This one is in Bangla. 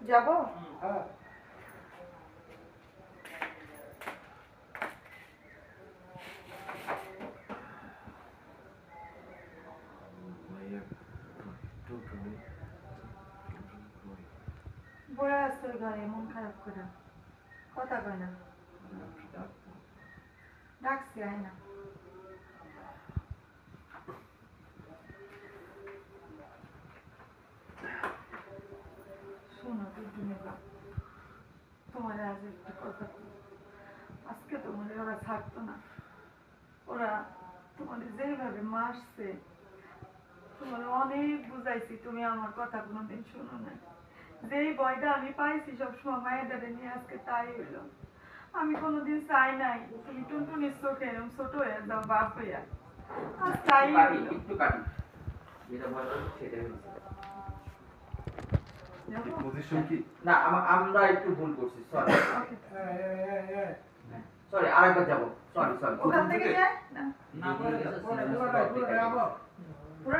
যাবো? হ্যাঁ বয়ে আসছে ওই ঘরে মন খারাপ করে কথা কয় না ডাকছি আয় না শোনো দুদিনেরা তোমার আজ একটা কথা আজকে তোমাদের ওরা থাকতো না ওরা তোমাদের যেভাবে মারছে তোমার অনেক বুঝাইছি তুমি আমার কথা কোনোদিন শোনো না যেই ভয়টা আমি পাইছি সবসময় মায়ের দাদা নিয়ে আজকে তাই হইল আমি কোনোদিন চাই নাই তুমি টুনটুনির চোখে এরকম ছোট হয়ে যাও বাপ হইয়া আজ তাই হইল একটু কাটি যেটা বলবো সেটাই হয়েছে পজিশন কি না আমরা একটু ভুল করছি সরি এই সরি আরেকবার যাব সরি সরি ওখান থেকে যায় না না পুরো পুরো পুরো